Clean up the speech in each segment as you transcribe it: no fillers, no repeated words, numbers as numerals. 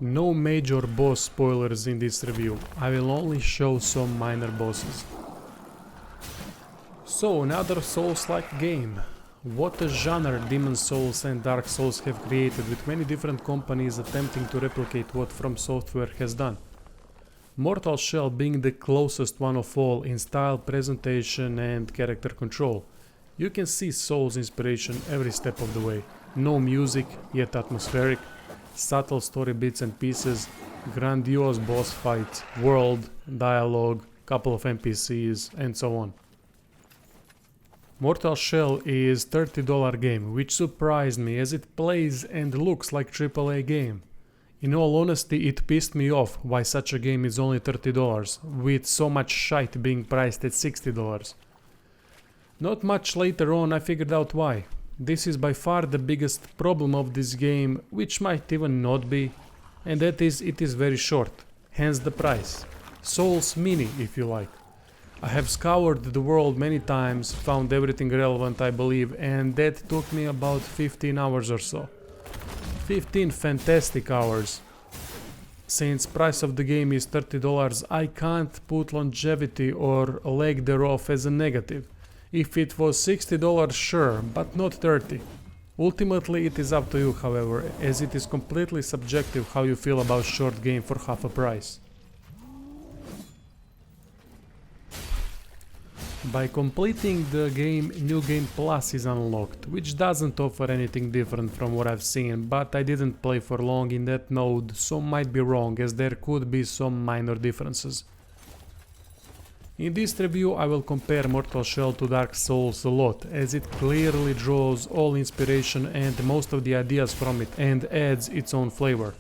No major boss spoilers in this review, I will only show some minor bosses. So, another Souls-like game. What a genre Demon's Souls and Dark Souls have created, with many different companies attempting to replicate what From Software has done. Mortal Shell being the closest one of all in style, presentation and character control. You can see Souls inspiration every step of the way. No music, yet atmospheric, subtle story bits and pieces, grandiose boss fights, world, dialogue, couple of NPCs and so on. Mortal Shell is $30 game, which surprised me as it plays and looks like AAA game. In all honesty, it pissed me off why such a game is only $30, with so much shite being priced at $60. Not much later on I figured out why. This is by far the biggest problem of this game, which might even not be, and that is it is very short, hence the price. Souls Mini if you like. I have scoured the world many times, found everything relevant I believe, and that took me about 15 hours or so. 15 fantastic hours. Since price of the game is $30, I can't put longevity or lack thereof as a negative. If it was $60, sure, but not 30. Ultimately it is up to you, however, as it is completely subjective how you feel about short game for half a price. By completing the game, New Game Plus is unlocked, which doesn't offer anything different from what I've seen, but I didn't play for long in that node, so might be wrong as there could be some minor differences. In this review I will compare Mortal Shell to Dark Souls a lot, as it clearly draws all inspiration and most of the ideas from it and adds its own flavor.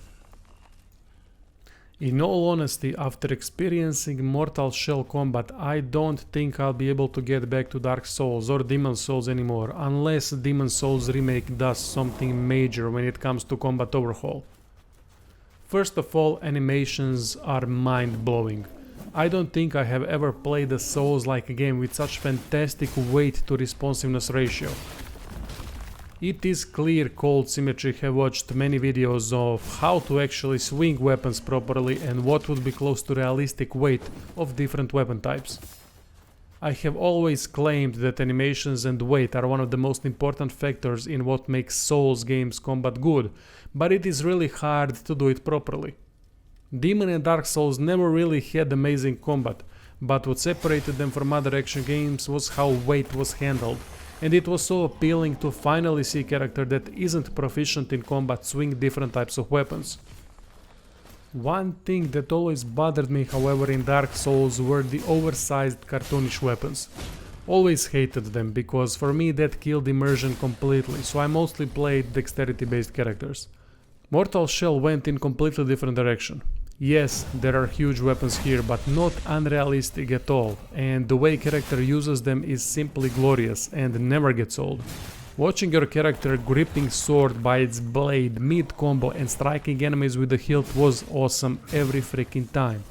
In all honesty, after experiencing Mortal Shell combat, I don't think I'll be able to get back to Dark Souls or Demon's Souls anymore, unless Demon's Souls remake does something major when it comes to combat overhaul. First of all, animations are mind-blowing. I don't think I have ever played a Souls-like game with such fantastic weight to responsiveness ratio. It is clear Cold Symnetry have watched many videos of how to actually swing weapons properly and what would be close to realistic weight of different weapon types. I have always claimed that animations and weight are one of the most important factors in what makes Souls games combat good, but it is really hard to do it properly. Demon and Dark Souls never really had amazing combat, but what separated them from other action games was how weight was handled. And it was so appealing to finally see a character that isn't proficient in combat swing different types of weapons. One thing that always bothered me, however, in Dark Souls were the oversized cartoonish weapons. Always hated them, because for me that killed immersion completely, so I mostly played dexterity based characters. Mortal Shell went in completely different direction. Yes, there are huge weapons here, but not unrealistic at all, and the way character uses them is simply glorious and never gets old. Watching your character gripping sword by its blade mid-combo and striking enemies with the hilt was awesome every freaking time.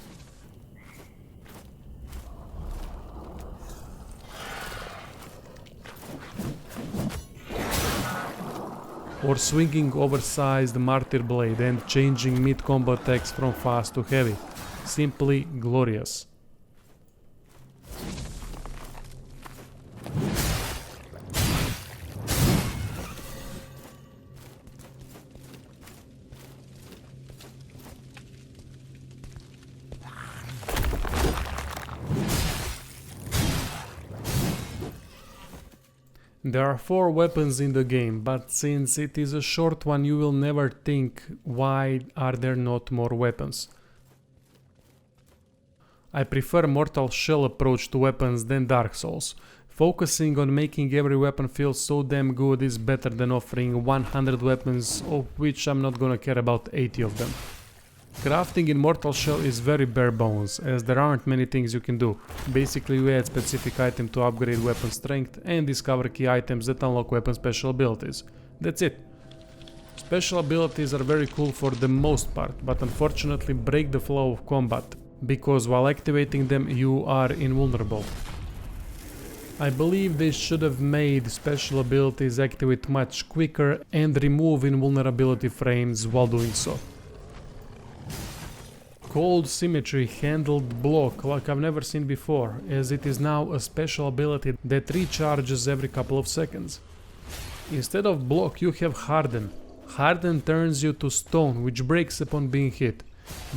Or swinging oversized martyr blade and changing mid-combo attacks from fast to heavy. Simply glorious. There are 4 weapons in the game, but since it is a short one you will never think why are there not more weapons. I prefer Mortal Shell approach to weapons than Dark Souls. Focusing on making every weapon feel so damn good is better than offering 100 weapons, of which I'm not gonna care about 80 of them. Crafting in Mortal Shell is very bare bones, as there aren't many things you can do. Basically you add specific item to upgrade weapon strength and discover key items that unlock weapon special abilities. That's it. Special abilities are very cool for the most part, but unfortunately break the flow of combat, because while activating them you are invulnerable. I believe they should have made special abilities activate much quicker and remove invulnerability frames while doing so. Cold Symnetry handled block like I've never seen before, as it is now a special ability that recharges every couple of seconds. Instead of block you have harden. Harden turns you to stone, which breaks upon being hit.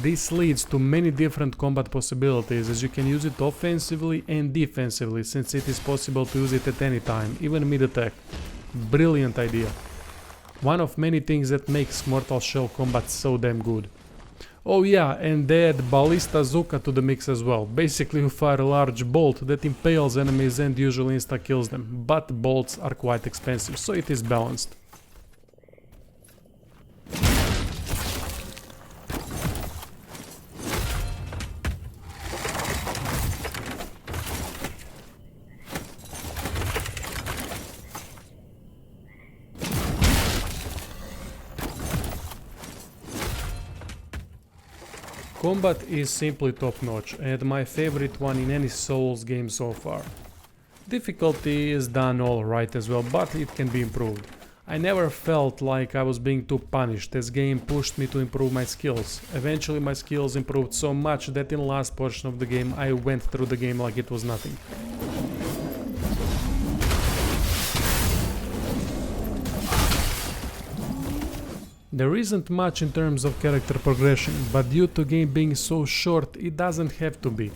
This leads to many different combat possibilities, as you can use it offensively and defensively, since it is possible to use it at any time, even mid-attack. Brilliant idea. One of many things that makes Mortal Shell combat so damn good. Oh yeah, and they add Ballista Zuka to the mix as well. Basically you fire a large bolt that impales enemies and usually insta-kills them, but bolts are quite expensive, so it is balanced. Combat is simply top-notch and my favorite one in any Souls game so far. Difficulty is done alright as well, but it can be improved. I never felt like I was being too punished, as game pushed me to improve my skills. Eventually my skills improved so much that in the last portion of the game I went through the game like it was nothing. There isn't much in terms of character progression, but due to game being so short, it doesn't have to be.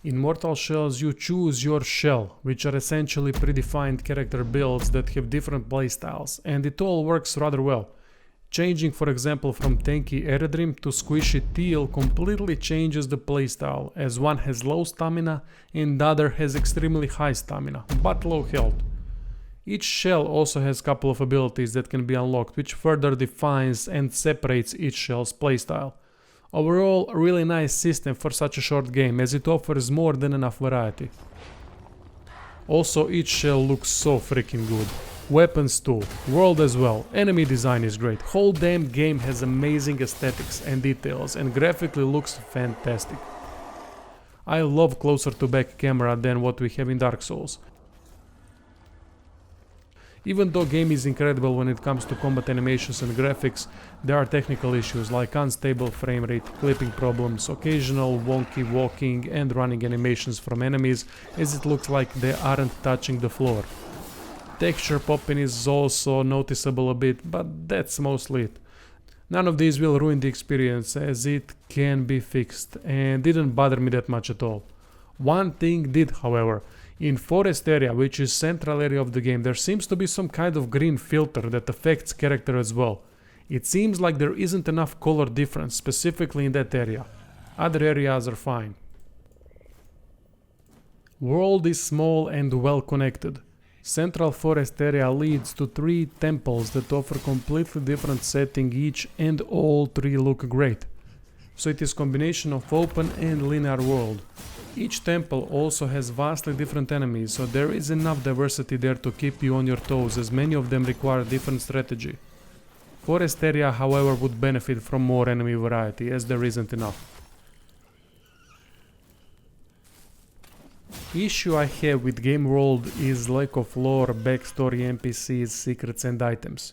In Mortal Shells you choose your shell, which are essentially predefined character builds that have different playstyles, and it all works rather well. Changing for example from tanky Eredrim to squishy Teal completely changes the playstyle, as one has low stamina and the other has extremely high stamina, but low health. Each shell also has a couple of abilities that can be unlocked, which further defines and separates each shell's playstyle. Overall, a really nice system for such a short game, as it offers more than enough variety. Also, each shell looks so freaking good. Weapons too, world as well, enemy design is great, whole damn game has amazing aesthetics and details and graphically looks fantastic. I love closer to back camera than what we have in Dark Souls. Even though game is incredible when it comes to combat animations and graphics, there are technical issues like unstable frame rate, clipping problems, occasional wonky walking and running animations from enemies, as it looks like they aren't touching the floor. Texture popping is also noticeable a bit, but that's mostly it. None of these will ruin the experience, as it can be fixed, and didn't bother me that much at all. One thing did, however. In forest area, which is central area of the game, there seems to be some kind of green filter that affects character as well. It seems like there isn't enough color difference specifically in that area. Other areas are fine. World is small and well connected. Central forest area leads to 3 temples that offer completely different setting each, and all 3 look great. So it is combination of open and linear world. Each temple also has vastly different enemies, so there is enough diversity there to keep you on your toes, as many of them require different strategy. Forest area, however, would benefit from more enemy variety, as there isn't enough. Issue I have with game world is lack of lore, backstory, NPCs, secrets and items.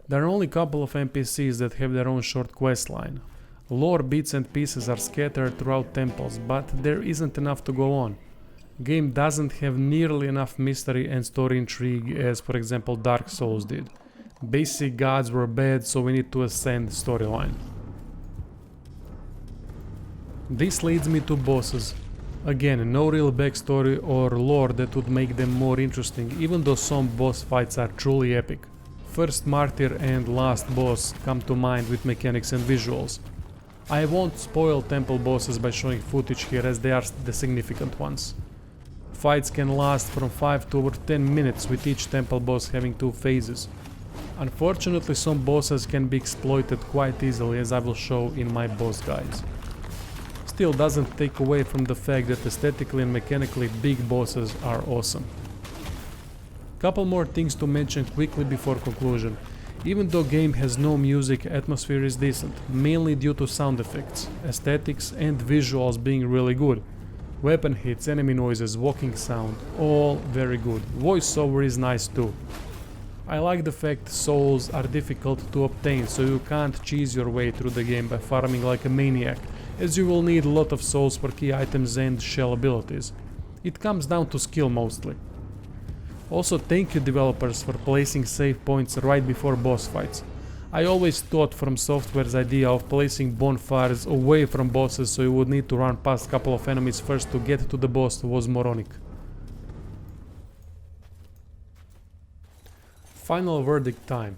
There are only a couple of NPCs that have their own short quest line. Lore bits and pieces are scattered throughout temples, but there isn't enough to go on. Game doesn't have nearly enough mystery and story intrigue as for example Dark Souls did. Basic gods were bad, so we need to ascend storyline. This leads me to bosses. Again, no real backstory or lore that would make them more interesting, even though some boss fights are truly epic. First Martyr and last boss come to mind with mechanics and visuals. I won't spoil temple bosses by showing footage here, as they are the significant ones. Fights can last from 5 to over 10 minutes, with each temple boss having 2 phases. Unfortunately, some bosses can be exploited quite easily, as I will show in my boss guides. Still doesn't take away from the fact that aesthetically and mechanically big bosses are awesome. Couple more things to mention quickly before conclusion. Even though game has no music, atmosphere is decent, mainly due to sound effects, aesthetics and visuals being really good. Weapon hits, enemy noises, walking sound, all very good. Voiceover is nice too. I like the fact souls are difficult to obtain, so you can't cheese your way through the game by farming like a maniac, as you will need a lot of souls for key items and shell abilities. It comes down to skill mostly. Also, thank you developers for placing save points right before boss fights. I always thought From Software's idea of placing bonfires away from bosses so you would need to run past a couple of enemies first to get to the boss was moronic. Final verdict time.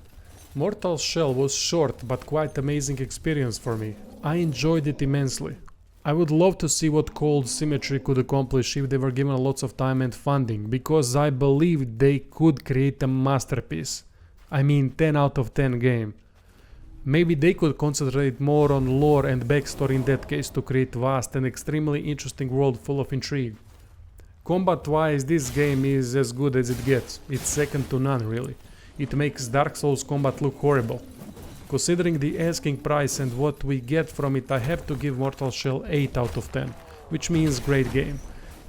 Mortal Shell was short but quite amazing experience for me. I enjoyed it immensely. I would love to see what Cold Symmetry could accomplish if they were given lots of time and funding, because I believe they could create a masterpiece. I mean 10 out of 10 game. Maybe they could concentrate more on lore and backstory in that case to create vast and extremely interesting world full of intrigue. Combat wise, this game is as good as it gets. It's second to none really. It makes Dark Souls combat look horrible. Considering the asking price and what we get from it, I have to give Mortal Shell 8 out of 10, which means great game.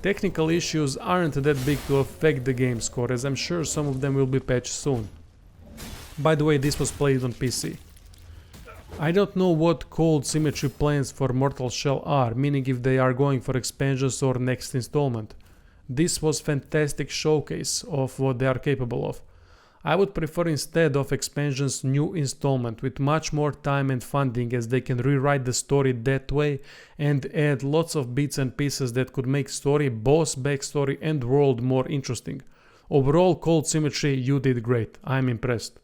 Technical issues aren't that big to affect the game score, as I'm sure some of them will be patched soon. By the way, this was played on PC. I don't know what Cold Symmetry plans for Mortal Shell are, meaning if they are going for expansions or next installment. This was fantastic showcase of what they are capable of. I would prefer instead of expansions new installment with much more time and funding, as they can rewrite the story that way and add lots of bits and pieces that could make story, boss backstory and world more interesting. Overall, Cold Symmetry, you did great. I'm impressed.